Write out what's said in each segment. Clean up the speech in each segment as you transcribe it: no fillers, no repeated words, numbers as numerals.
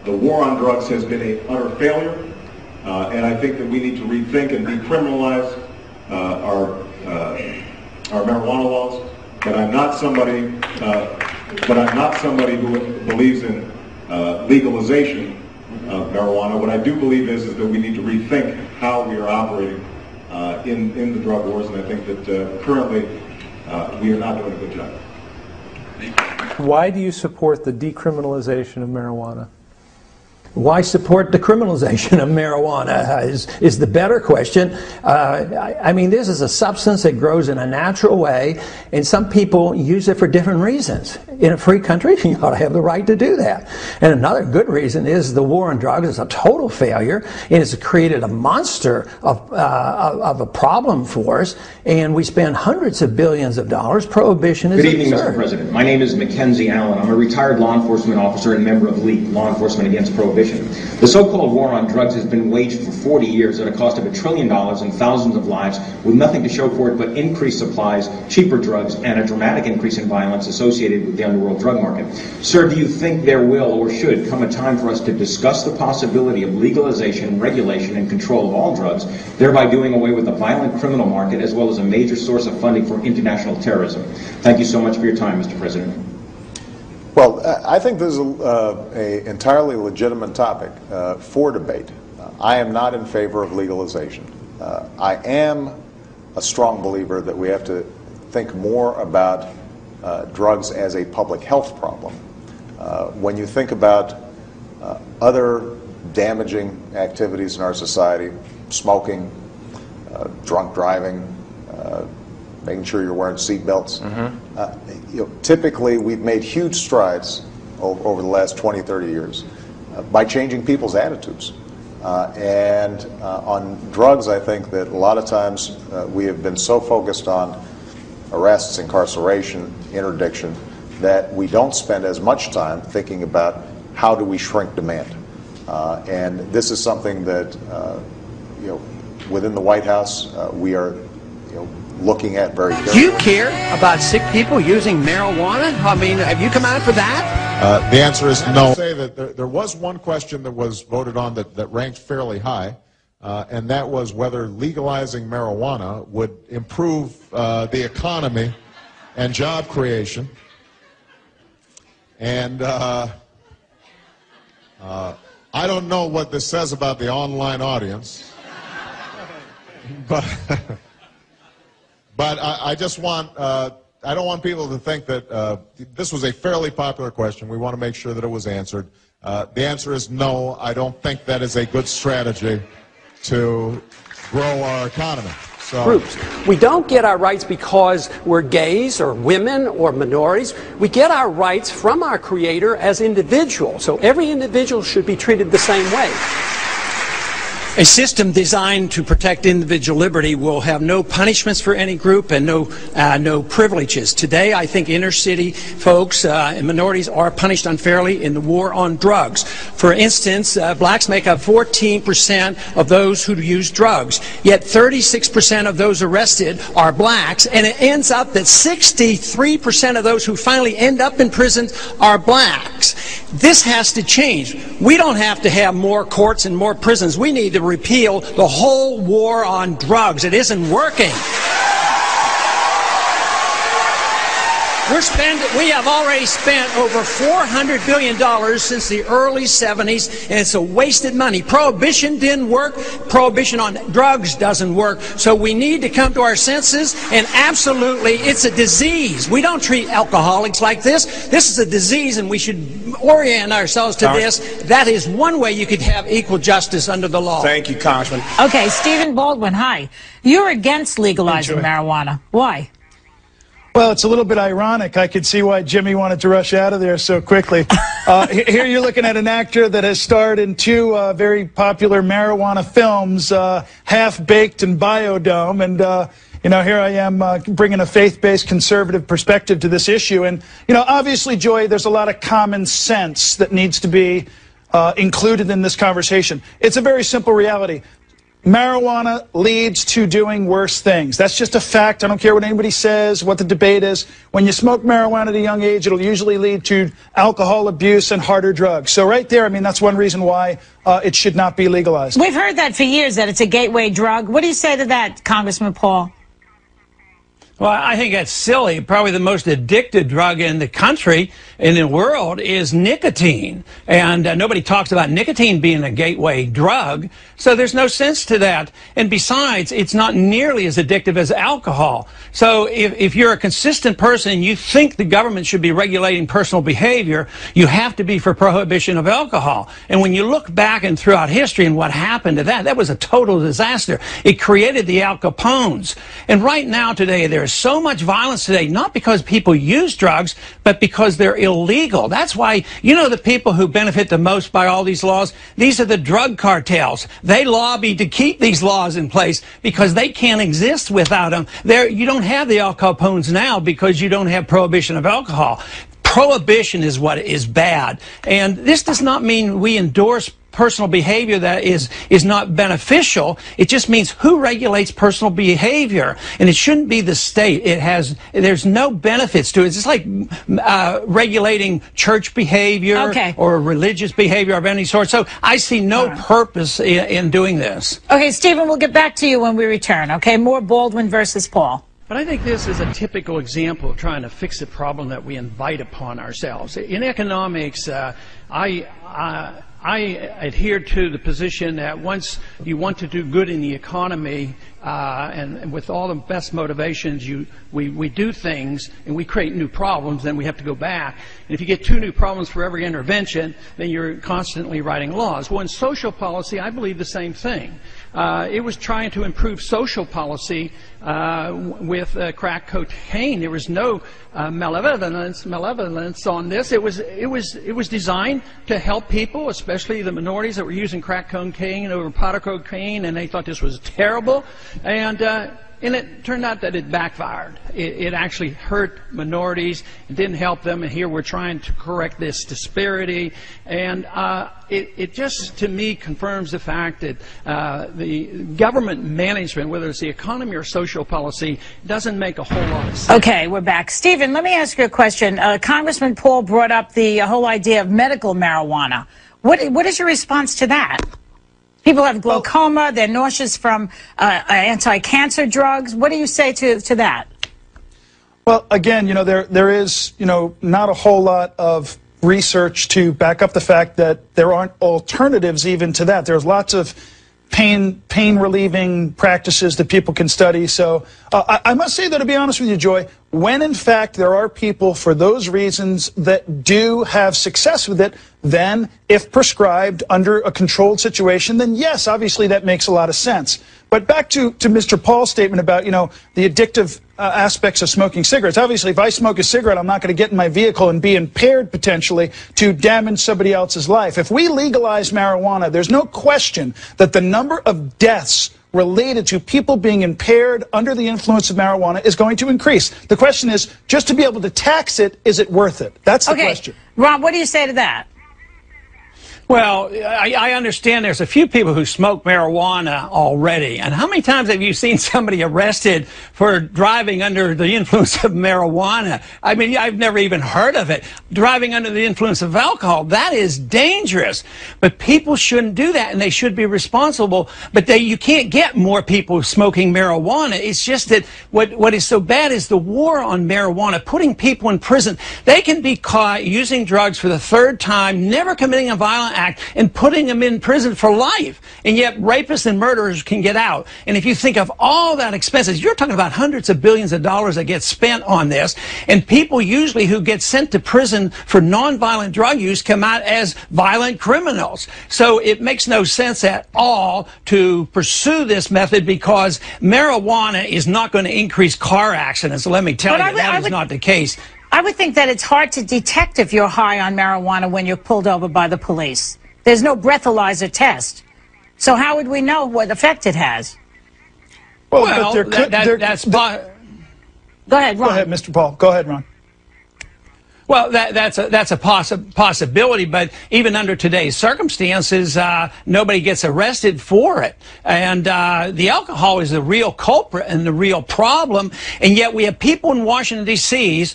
The war on drugs has been an utter failure, and I think that we need to rethink and decriminalize our marijuana laws. But I'm not somebody who believes in legalization of marijuana. What I do believe is that we need to rethink how we are operating in the drug wars, and I think that currently we are not doing a good job. Why do you support the decriminalization of marijuana? Why support the criminalization of marijuana is the better question. I mean, this is a substance that grows in a natural way, and some people use it for different reasons. In a free country, you ought to have the right to do that. And another good reason is the war on drugs is a total failure, and it's created a monster of a problem for us, and we spend hundreds of billions of dollars. Prohibition is absurd. Good evening, Mr. President. My name is Mackenzie Allen. I'm a retired law enforcement officer and member of LEAP, Law Enforcement Against Prohibition. The so-called war on drugs has been waged for 40 years at a cost of $1 trillion and thousands of lives, with nothing to show for it but increased supplies, cheaper drugs, and a dramatic increase in violence associated with the underworld drug market. Sir, do you think there will or should come a time for us to discuss the possibility of legalization, regulation, and control of all drugs, thereby doing away with the violent criminal market as well as a major source of funding for international terrorism? Thank you so much for your time, Mr. President. Well, I think this is an entirely legitimate topic for debate. I am not in favor of legalization. I am a strong believer that we have to think more about drugs as a public health problem. When you think about other damaging activities in our society, smoking, drunk driving, making sure you're wearing seatbelts. Typically, we've made huge strides over the last 20, 30 years by changing people's attitudes. And on drugs, I think that a lot of times we have been so focused on arrests, incarceration, interdiction, that we don't spend as much time thinking about how do we shrink demand. And this is something that, within the White House, we are, looking at very carefully. Do you care about sick people using marijuana? I mean, have you come out for that? The answer is no. I say that there was one question that was voted on that ranked fairly high, and that was whether legalizing marijuana would improve the economy and job creation. And I don't know what this says about the online audience, but I just want, I don't want people to think that this was a fairly popular question. We want to make sure that it was answered. The answer is no, I don't think that is a good strategy to grow our economy. So, groups. We don't get our rights because we're gays or women or minorities. We get our rights from our Creator as individuals. So every individual should be treated the same way. A system designed to protect individual liberty will have no punishments for any group and no privileges. Today, I think inner city folks and minorities are punished unfairly in the war on drugs. For instance, blacks make up 14% of those who use drugs, yet 36% of those arrested are blacks, and it ends up that 63% of those who finally end up in prison are blacks. This has to change. We don't have to have more courts and more prisons. We need to repeal the whole war on drugs. It isn't working. We have already spent over $400 billion since the early 70s, and it's a wasted money. Prohibition didn't work. Prohibition on drugs doesn't work. So we need to come to our senses, and absolutely, it's a disease. We don't treat alcoholics like this. This is a disease, and we should orient ourselves to this. That is one way you could have equal justice under the law. Thank you, Congressman. Okay, Stephen Baldwin, hi. You're against legalizing marijuana. Why? Well, it's a little bit ironic. I could see why Jimmy wanted to rush out of there so quickly. Here you're looking at an actor that has starred in two very popular marijuana films, Half-Baked and Biodome. And, here I am bringing a faith-based conservative perspective to this issue. And, obviously, Joy, there's a lot of common sense that needs to be included in this conversation. It's a very simple reality. marijuana leads to doing worse things. That's just a fact. I don't care what anybody says, what the debate is. When you smoke marijuana at a young age, it'll usually lead to alcohol abuse and harder drugs. So right there, I mean, that's one reason why it should not be legalized. We've heard that for years, that it's a gateway drug. What do you say to that, Congressman Paul? Well, I think that's silly. Probably the most addictive drug in the country, in the world, is nicotine. And nobody talks about nicotine being a gateway drug. So there's no sense to that. And besides, it's not nearly as addictive as alcohol. So if you're a consistent person and you think the government should be regulating personal behavior, you have to be for prohibition of alcohol. And when you look back and throughout history and what happened to that, that was a total disaster. It created the Al Capones. And right now today, there's so much violence today, not because people use drugs, but because they're illegal. That's why, you know, the people who benefit the most by all these laws, these are the drug cartels. They lobby to keep these laws in place because they can't exist without them. You don't have the Al Capones now because you don't have prohibition of alcohol. Prohibition is what is bad. And this does not mean we endorse personal behavior that is not beneficial. It just means who regulates personal behavior, and it shouldn't be the state. There's no benefits to it. It's just like regulating church behavior or religious behavior of any sort. So I see no purpose in doing this. Okay, Stephen, we'll get back to you when we return. Okay, more Baldwin versus Paul. But I think this is a typical example of trying to fix a problem that we invite upon ourselves. In economics, I adhere to the position that once you want to do good in the economy, and with all the best motivations, we do things and we create new problems, then we have to go back. And if you get 2 new problems for every intervention, then you're constantly writing laws. Well, in social policy, I believe the same thing. It was trying to improve social policy with crack cocaine. There was no malevolence on this. It was designed to help people, especially the minorities that were using crack cocaine over powder cocaine, and they thought this was terrible. And it turned out that it backfired. It actually hurt minorities. It didn't help them. And here we're trying to correct this disparity. And it just, to me, confirms the fact that the government management, whether it's the economy or social policy, doesn't make a whole lot of sense. Okay, we're back. Stephen, let me ask you a question. Congressman Paul brought up the whole idea of medical marijuana. What is your response to that? People have glaucoma, they're nauseous from anti-cancer drugs. What do you say to that? Well, again, you know, there is, you know, not a whole lot of research to back up the fact that there aren't alternatives even to that. There's lots of pain relieving practices that people can study. So I must say that, to be honest with you, Joy, when in fact there are people for those reasons that do have success with it, then if prescribed under a controlled situation, then yes, obviously that makes a lot of sense. But back to Mr. Paul's statement about, you know, the addictive aspects of smoking cigarettes. Obviously, if I smoke a cigarette, I'm not going to get in my vehicle and be impaired potentially to damage somebody else's life. If we legalize marijuana, there's no question that the number of deaths related to people being impaired under the influence of marijuana is going to increase. The question is, just to be able to tax it, is it worth it? That's the question. Ron, what do you say to that? Well, I understand there's a few people who smoke marijuana already. And how many times have you seen somebody arrested for driving under the influence of marijuana? I mean, I've never even heard of it. Driving under the influence of alcohol, that is dangerous. But people shouldn't do that, and they should be responsible. But you can't get more people smoking marijuana. It's just that what is so bad is the war on marijuana, putting people in prison. They can be caught using drugs for the 3rd time, never committing a violent act, and putting them in prison for life. And yet rapists and murderers can get out. And if you think of all that expenses, you're talking about hundreds of billions of dollars that get spent on this. And people usually who get sent to prison for nonviolent drug use come out as violent criminals. So it makes no sense at all to pursue this method, because marijuana is not going to increase car accidents. Let me tell you, that is not the case. I would think that it's hard to detect if you're high on marijuana when you're pulled over by the police. There's no breathalyzer test. So how would we know what effect it has? Well, Go ahead, Ron. Go ahead, Mr. Paul. Go ahead, Ron. Well, that's a possibility, but even under today's circumstances, nobody gets arrested for it. And the alcohol is the real culprit and the real problem, and yet we have people in Washington, D.C.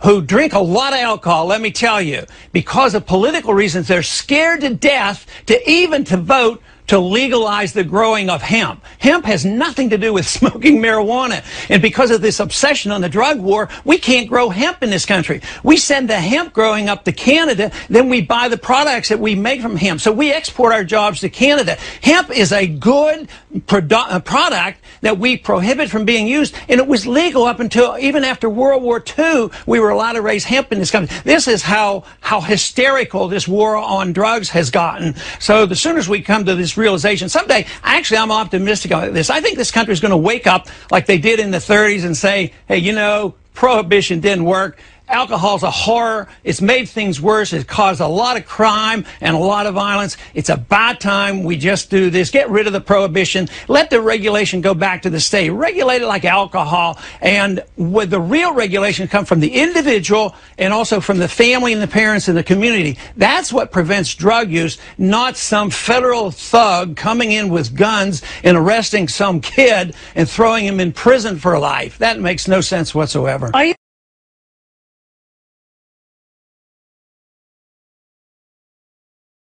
who drink a lot of alcohol, let me tell you, because of political reasons. They're scared to death to vote to legalize the growing of hemp. Hemp has nothing to do with smoking marijuana. And because of this obsession on the drug war, we can't grow hemp in this country. We send the hemp growing up to Canada, then we buy the products that we make from hemp. So we export our jobs to Canada. Hemp is a good product that we prohibit from being used, and it was legal up until even after World War II. We were allowed to raise hemp in this country. This is how hysterical this war on drugs has gotten. So the sooner we come to this realization, someday, actually, I'm optimistic about this. I think this country is going to wake up like they did in the 30s and say, hey, you know, prohibition didn't work. Alcohol's a horror. It's made things worse. It's caused a lot of crime and a lot of violence. It's about time we just do this. Get rid of the prohibition. Let the regulation go back to the state. Regulate it like alcohol. And with the real regulation come from the individual and also from the family and the parents and the community. That's what prevents drug use, not some federal thug coming in with guns and arresting some kid and throwing him in prison for life. That makes no sense whatsoever.